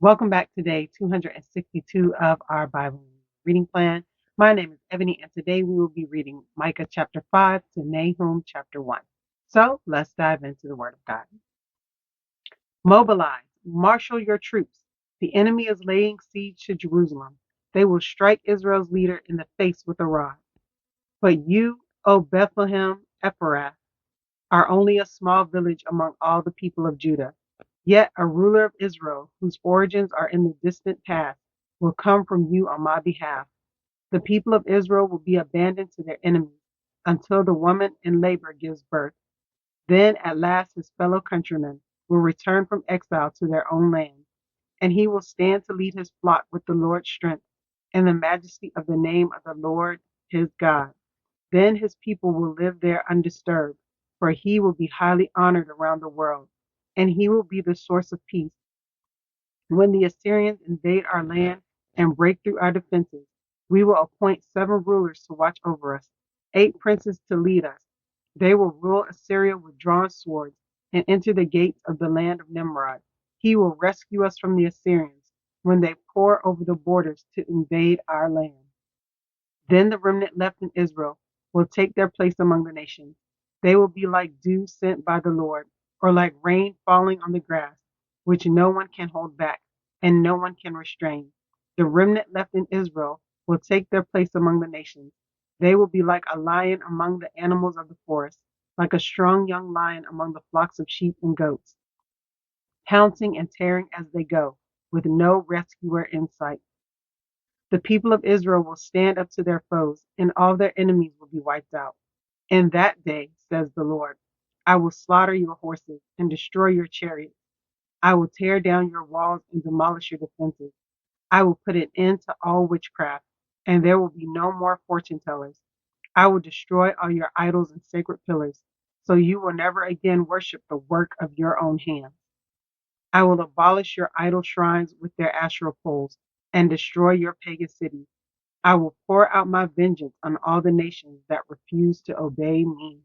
Welcome back to day 262 of our Bible reading plan. My name is Ebony, and today we will be reading Micah chapter 5 to Nahum chapter 1. So let's dive into the Word of God. Mobilize, marshal your troops. The enemy is laying siege to Jerusalem. They will strike Israel's leader in the face with a rod. But you, O Bethlehem Ephrath, are only a small village among all the people of Judah. Yet a ruler of Israel, whose origins are in the distant past, will come from you on my behalf. The people of Israel will be abandoned to their enemies until the woman in labor gives birth. Then at last his fellow countrymen will return from exile to their own land, and he will stand to lead his flock with the Lord's strength and the majesty of the name of the Lord his God. Then his people will live there undisturbed, for he will be highly honored around the world, and he will be the source of peace. When the Assyrians invade our land and break through our defenses, we will appoint 7 rulers to watch over us, 8 princes to lead us. They will rule Assyria with drawn swords and enter the gates of the land of Nimrod. He will rescue us from the Assyrians when they pour over the borders to invade our land. Then the remnant left in Israel will take their place among the nations. They will be like dew sent by the Lord, or like rain falling on the grass, which no one can hold back and no one can restrain. The remnant left in Israel will take their place among the nations. They will be like a lion among the animals of the forest, like a strong young lion among the flocks of sheep and goats, pouncing and tearing as they go, with no rescuer in sight. The people of Israel will stand up to their foes, and all their enemies will be wiped out. In that day, says the Lord, I will slaughter your horses and destroy your chariots. I will tear down your walls and demolish your defenses. I will put an end to all witchcraft, and there will be no more fortune tellers. I will destroy all your idols and sacred pillars, so you will never again worship the work of your own hands. I will abolish your idol shrines with their Asherah poles and destroy your pagan cities. I will pour out my vengeance on all the nations that refuse to obey me.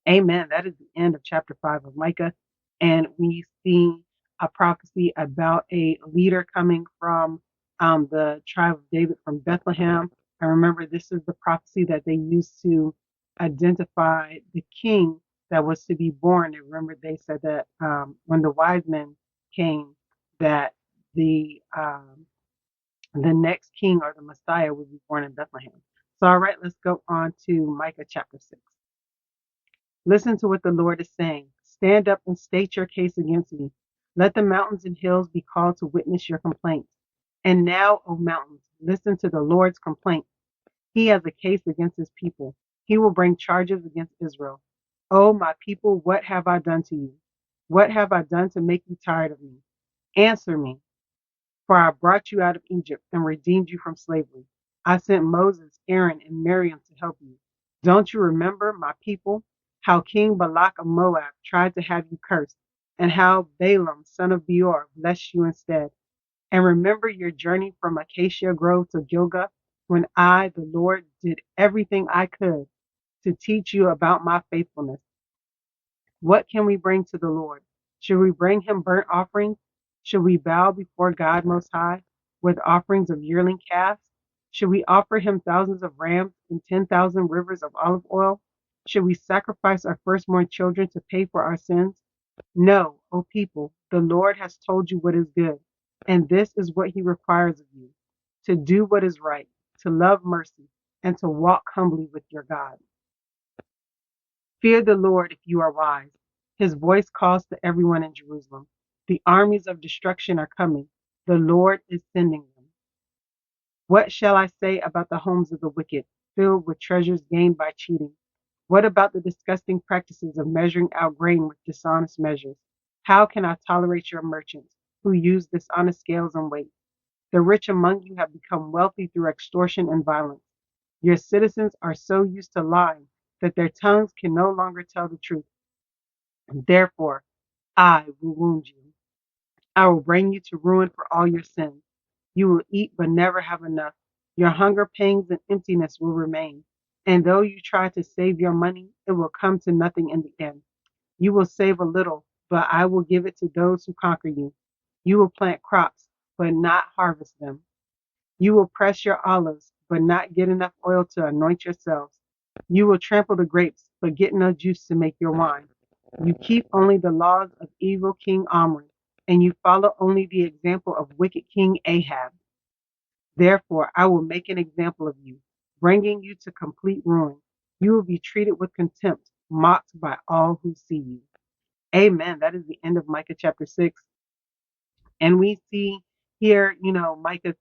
Amen. That is the end of chapter 5 of Micah. And we see a prophecy about a leader coming from the tribe of David from Bethlehem. And remember, this is the prophecy that they used to identify the king that was to be born. And remember, they said that when the wise men came, that the next king or the Messiah would be born in Bethlehem. So, all right, let's go on to Micah chapter 6. Listen to what the Lord is saying. Stand up and state your case against me. Let the mountains and hills be called to witness your complaints. And now, O mountains, listen to the Lord's complaint. He has a case against his people. He will bring charges against Israel. O my people, what have I done to you? What have I done to make you tired of me? Answer me. For I brought you out of Egypt and redeemed you from slavery. I sent Moses, Aaron, and Miriam to help you. Don't you remember, my people, how King Balak of Moab tried to have you cursed, and how Balaam, son of Beor, blessed you instead? And remember your journey from Acacia Grove to Gilgal, when I, the Lord, did everything I could to teach you about my faithfulness. What can we bring to the Lord? Should we bring him burnt offerings? Should we bow before God Most High with offerings of yearling calves? Should we offer him thousands of rams and 10,000 rivers of olive oil? Should we sacrifice our firstborn children to pay for our sins? No, O people, the Lord has told you what is good, and this is what he requires of you: to do what is right, to love mercy, and to walk humbly with your God. Fear the Lord if you are wise. His voice calls to everyone in Jerusalem. The armies of destruction are coming. The Lord is sending them. What shall I say about the homes of the wicked, filled with treasures gained by cheating? What about the disgusting practices of measuring out grain with dishonest measures? How can I tolerate your merchants who use dishonest scales and weights? The rich among you have become wealthy through extortion and violence. Your citizens are so used to lying that their tongues can no longer tell the truth. Therefore, I will wound you. I will bring you to ruin for all your sins. You will eat but never have enough. Your hunger pangs and emptiness will remain. And though you try to save your money, it will come to nothing in the end. You will save a little, but I will give it to those who conquer you. You will plant crops, but not harvest them. You will press your olives, but not get enough oil to anoint yourselves. You will trample the grapes, but get no juice to make your wine. You keep only the laws of evil King Omri, and you follow only the example of wicked King Ahab. Therefore, I will make an example of you, bringing you to complete ruin. You will be treated with contempt, mocked by all who see you. Amen. That is the end of Micah chapter 6. And we see here, Micah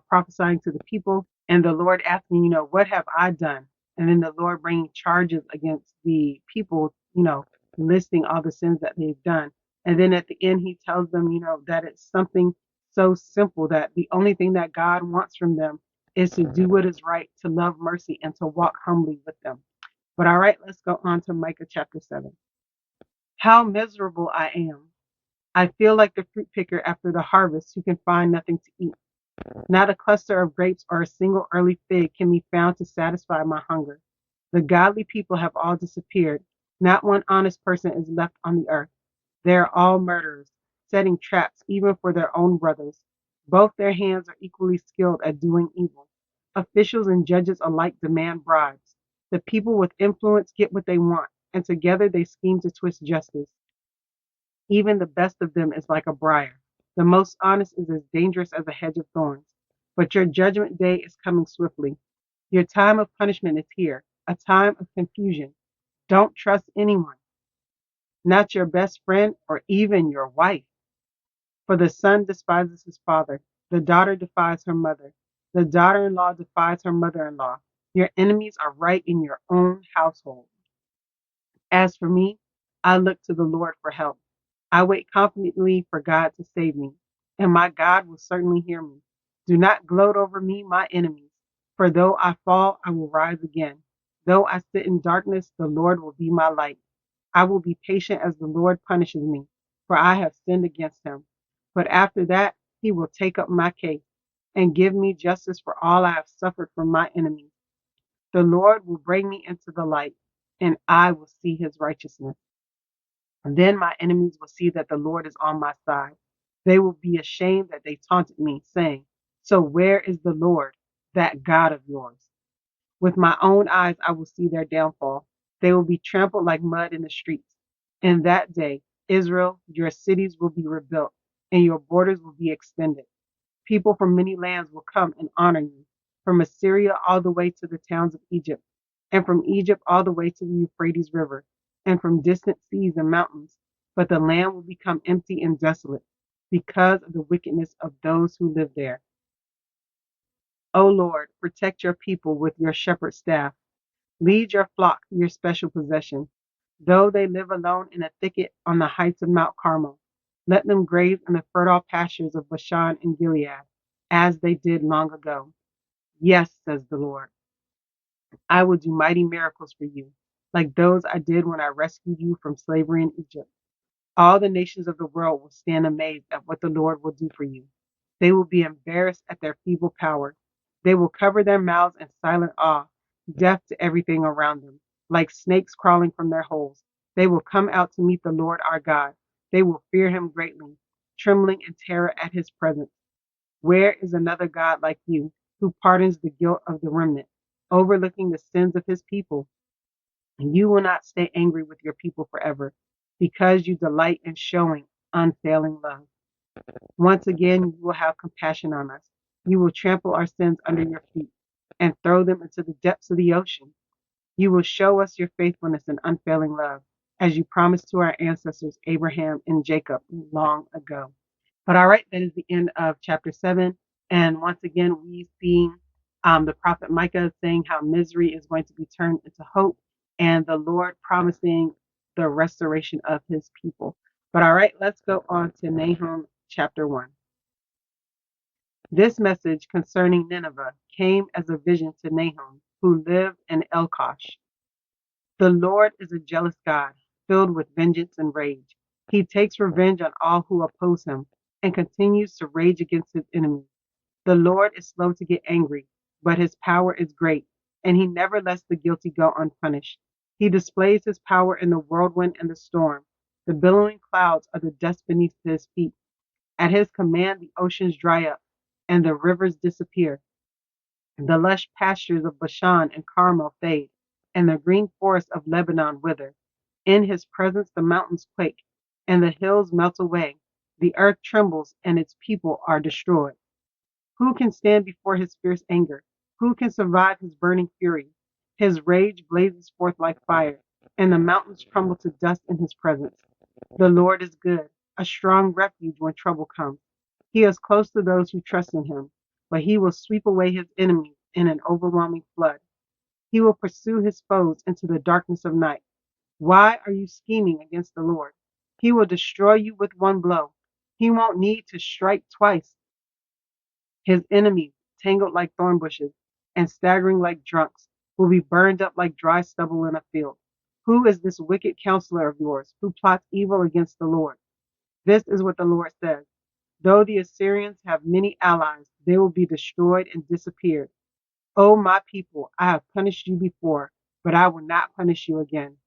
prophesying to the people and the Lord asking, what have I done? And then the Lord bringing charges against the people, listing all the sins that they've done. And then at the end, he tells them, that it's something so simple that the only thing that God wants from them is to do what is right, to love mercy, and to walk humbly with them. But all right, let's go on to Micah chapter 7. How miserable I am. I feel like the fruit picker after the harvest who can find nothing to eat. Not a cluster of grapes or a single early fig can be found to satisfy my hunger. The godly people have all disappeared. Not one honest person is left on the earth. They are all murderers, setting traps even for their own brothers. Both their hands are equally skilled at doing evil. Officials and judges alike demand bribes. The people with influence get what they want, and together they scheme to twist justice. Even the best of them is like a briar. The most honest is as dangerous as a hedge of thorns. But your judgment day is coming swiftly. Your time of punishment is here, a time of confusion. Don't trust anyone, not your best friend or even your wife. For the son despises his father, the daughter defies her mother, the daughter in law defies her mother in law. Your enemies are right in your own household. As for me, I look to the Lord for help. I wait confidently for God to save me, and my God will certainly hear me. Do not gloat over me, my enemies, for though I fall, I will rise again. Though I sit in darkness, the Lord will be my light. I will be patient as the Lord punishes me, for I have sinned against him. But after that, he will take up my case and give me justice for all I have suffered from my enemies. The Lord will bring me into the light, and I will see his righteousness. And then my enemies will see that the Lord is on my side. They will be ashamed that they taunted me, saying, so where is the Lord, that God of yours? With my own eyes I will see their downfall. They will be trampled like mud in the streets. In that day, Israel, your cities will be rebuilt, and your borders will be extended. People from many lands will come and honor you, from Assyria all the way to the towns of Egypt, and from Egypt all the way to the Euphrates River, and from distant seas and mountains. But the land will become empty and desolate because of the wickedness of those who live there. O Lord, protect your people with your shepherd staff. Lead your flock, your special possession. Though they live alone in a thicket on the heights of Mount Carmel, let them graze in the fertile pastures of Bashan and Gilead, as they did long ago. Yes, says the Lord, I will do mighty miracles for you, like those I did when I rescued you from slavery in Egypt. All the nations of the world will stand amazed at what the Lord will do for you. They will be embarrassed at their feeble power. They will cover their mouths in silent awe, deaf to everything around them, like snakes crawling from their holes. They will come out to meet the Lord our God. They will fear him greatly, trembling in terror at his presence. Where is another God like you, who pardons the guilt of the remnant, overlooking the sins of his people? And you will not stay angry with your people forever, because you delight in showing unfailing love. Once again, you will have compassion on us. You will trample our sins under your feet and throw them into the depths of the ocean. You will show us your faithfulness and unfailing love, as you promised to our ancestors, Abraham and Jacob, long ago. But all right, that is the end of chapter 7. And once again, we see the prophet Micah saying how misery is going to be turned into hope, and the Lord promising the restoration of his people. But all right, let's go on to Nahum chapter 1. This message concerning Nineveh came as a vision to Nahum, who lived in Elkosh. The Lord is a jealous God, filled with vengeance and rage. He takes revenge on all who oppose him and continues to rage against his enemies. The Lord is slow to get angry, but his power is great, and he never lets the guilty go unpunished. He displays his power in the whirlwind and the storm. The billowing clouds are the dust beneath his feet. At his command, the oceans dry up and the rivers disappear. The lush pastures of Bashan and Carmel fade, and the green forests of Lebanon wither. In his presence, the mountains quake, and the hills melt away. The earth trembles, and its people are destroyed. Who can stand before his fierce anger? Who can survive his burning fury? His rage blazes forth like fire, and the mountains crumble to dust in his presence. The Lord is good, a strong refuge when trouble comes. He is close to those who trust in him, but he will sweep away his enemies in an overwhelming flood. He will pursue his foes into the darkness of night. Why are you scheming against the Lord? He will destroy you with one blow. He won't need to strike twice. His enemies, tangled like thorn bushes and staggering like drunks, will be burned up like dry stubble in a field. Who is this wicked counselor of yours who plots evil against the Lord? This is what the Lord says. Though the Assyrians have many allies, they will be destroyed and disappeared. O my people, I have punished you before, but I will not punish you again.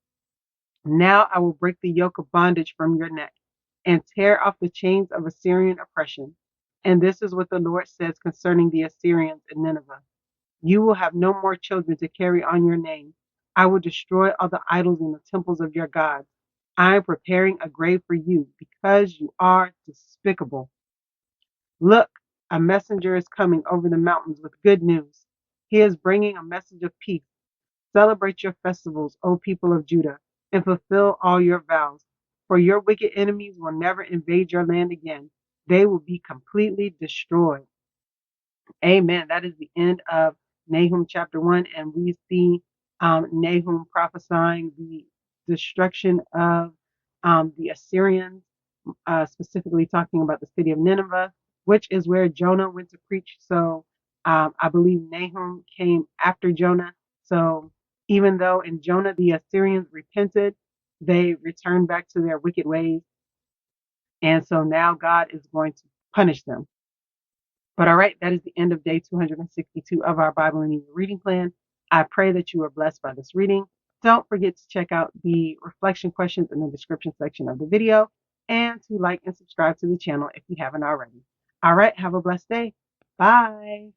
Now I will break the yoke of bondage from your neck and tear off the chains of Assyrian oppression. And this is what the Lord says concerning the Assyrians in Nineveh. You will have no more children to carry on your name. I will destroy all the idols in the temples of your gods. I am preparing a grave for you because you are despicable. Look, a messenger is coming over the mountains with good news. He is bringing a message of peace. Celebrate your festivals, O people of Judah, and fulfill all your vows. For your wicked enemies will never invade your land again. They will be completely destroyed. Amen. That is the end of Nahum chapter 1. And we see Nahum prophesying the destruction of the Assyrians, specifically talking about the city of Nineveh, which is where Jonah went to preach. So I believe Nahum came after Jonah. So even though in Jonah the Assyrians repented, they returned back to their wicked ways. And so now God is going to punish them. But all right, that is the end of day 262 of our Bible in a Year reading plan. I pray that you are blessed by this reading. Don't forget to check out the reflection questions in the description section of the video and to like and subscribe to the channel if you haven't already. All right, have a blessed day. Bye.